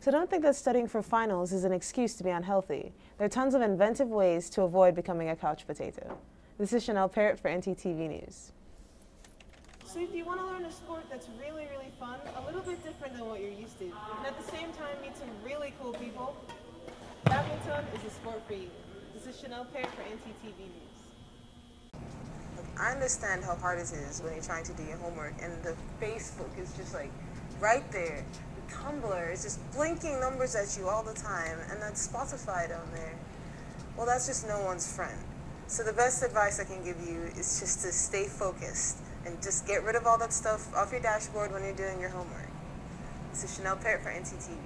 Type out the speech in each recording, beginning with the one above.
So don't think that studying for finals is an excuse to be unhealthy. There are tons of inventive ways to avoid becoming a couch potato. This is Shenelle Peart for NTTV News. So if you want to learn a sport that's really, really fun, a little bit different than what you're used to, and at the same time meet some really cool people, badminton is a sport for you. This is Shenelle Peart for NTTV News. I understand how hard it is when you're trying to do your homework and the Facebook is just like right there. The Tumblr is just blinking numbers at you all the time, and that Spotify down there, well, that's just no one's friend. So the best advice I can give you is just to stay focused and just get rid of all that stuff off your dashboard when you're doing your homework. This is Shenelle Peart for NTTV.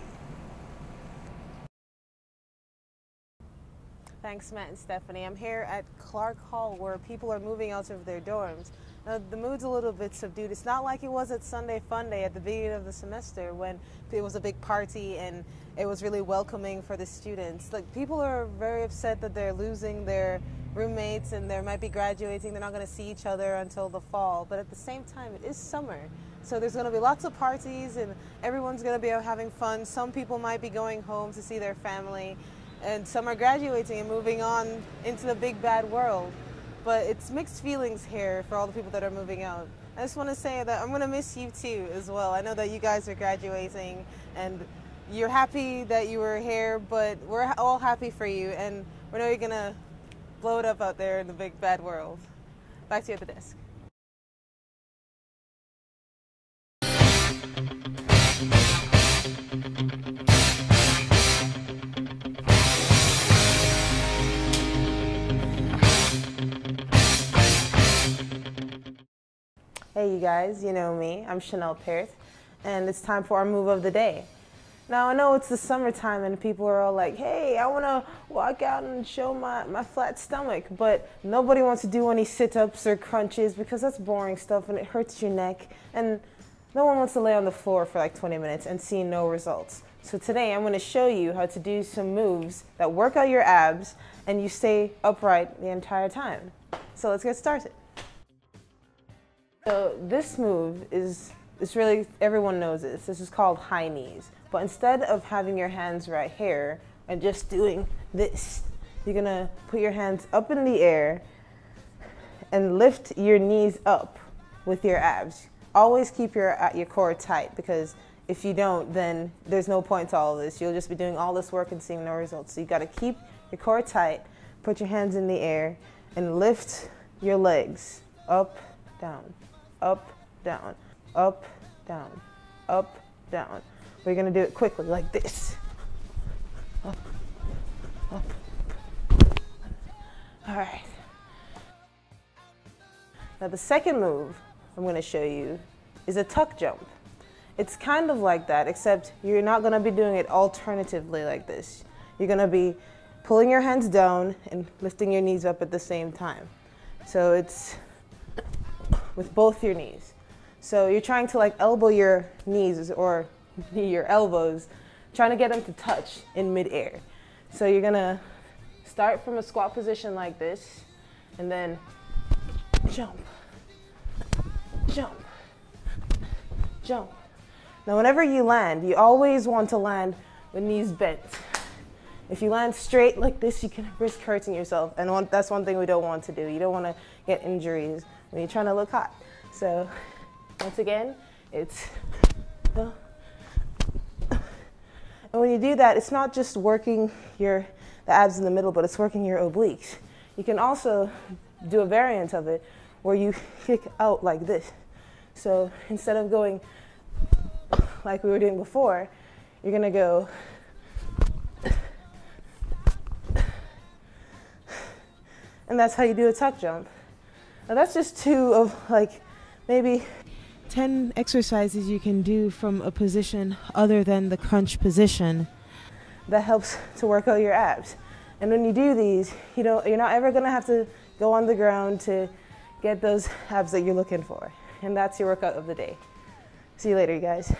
Thanks, Matt and Stephanie. I'm here at Clark Hall where people are moving out of their dorms. Now, the mood's a little bit subdued. It's not like it was at Sunday Fun Day at the beginning of the semester when it was a big party and it was really welcoming for the students. Like, people are very upset that they're losing their roommates and they might be graduating. They're not going to see each other until the fall. But at the same time, it is summer. So there's going to be lots of parties and everyone's going to be out having fun. Some people might be going home to see their family. And some are graduating and moving on into the big bad world. But it's mixed feelings here for all the people that are moving out. I just want to say that I'm going to miss you too as well. I know that you guys are graduating and you're happy that you were here, but we're all happy for you and we know you're going to blow it up out there in the big bad world. Back to you at the desk. Hey you guys, you know me, I'm Shenelle Peart, and it's time for our move of the day. Now I know it's the summertime and people are all like, hey, I want to walk out and show my flat stomach, but nobody wants to do any sit-ups or crunches because that's boring stuff and it hurts your neck, and no one wants to lay on the floor for like 20 minutes and see no results. So today I'm going to show you how to do some moves that work out your abs and you stay upright the entire time. So let's get started. So this move it's really, everyone knows this. This is called high knees. But instead of having your hands right here and just doing this, you're gonna put your hands up in the air and lift your knees up with your abs. Always keep your core tight, because if you don't, then there's no point to all of this. You'll just be doing all this work and seeing no results. So you gotta keep your core tight, put your hands in the air, and lift your legs up, down. Up, down, up, down, up, down. We're gonna do it quickly, like this. Up, up. All right. Now the second move I'm gonna show you is a tuck jump. It's kind of like that, except you're not gonna be doing it alternatively like this. You're gonna be pulling your hands down and lifting your knees up at the same time. So it's with both your knees. So you're trying to like elbow your knees or your elbows, trying to get them to touch in midair. So you're gonna start from a squat position like this and then jump, jump, jump. Now whenever you land, you always want to land with knees bent. If you land straight like this, you can risk hurting yourself, and that's one thing we don't want to do. You don't want to get injuries when you're trying to look hot. So once again, it's and when you do that, it's not just working the abs in the middle, but it's working your obliques. You can also do a variant of it where you kick out like this. So instead of going like we were doing before, you're gonna go and that's how you do a tuck jump. Now that's just 2 of like maybe 10 exercises you can do from a position other than the crunch position that helps to work out your abs. And when you do these, you're not ever gonna have to go on the ground to get those abs that you're looking for. And that's your workout of the day. See you later, you guys.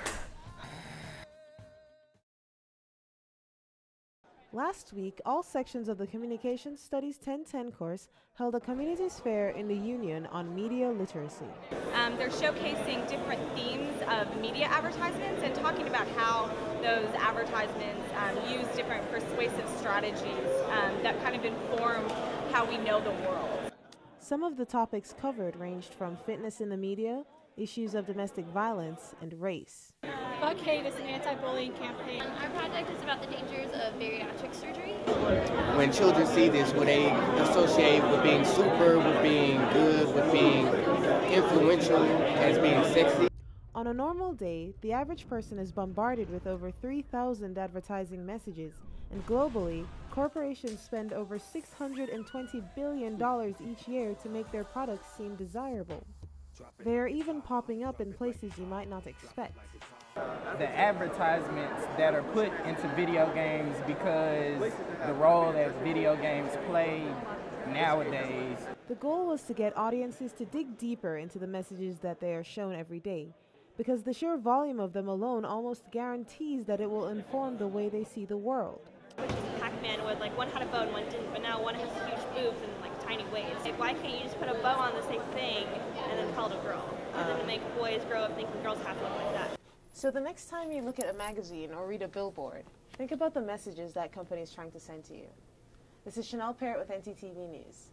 Last week, all sections of the Communications Studies 1010 course held a communities fair in the Union on media literacy. They're showcasing different themes of media advertisements and talking about how those advertisements use different persuasive strategies that kind of inform how we know the world. Some of the topics covered ranged from fitness in the media, issues of domestic violence, and race. Fuck Hate is an anti-bullying campaign. Our project is about the dangers of bariatric surgery. When children see this, will they associate with being super, with being good, with being influential, as being sexy? On a normal day, the average person is bombarded with over 3,000 advertising messages, and globally, corporations spend over $620 billion each year to make their products seem desirable. They are even popping up in places you might not expect. The advertisements that are put into video games, because the role that video games play nowadays. The goal was to get audiences to dig deeper into the messages that they are shown every day, because the sheer volume of them alone almost guarantees that it will inform the way they see the world. Which is Pac-Man would, like, one had a bow and one didn't, but now one has huge boobs in like tiny ways. Like, why can't you just put a bow on the same thing and then call it a girl? And then make boys grow up thinking girls have to look like that. So the next time you look at a magazine or read a billboard, think about the messages that company is trying to send to you. This is Shenelle Peart with NTTV News.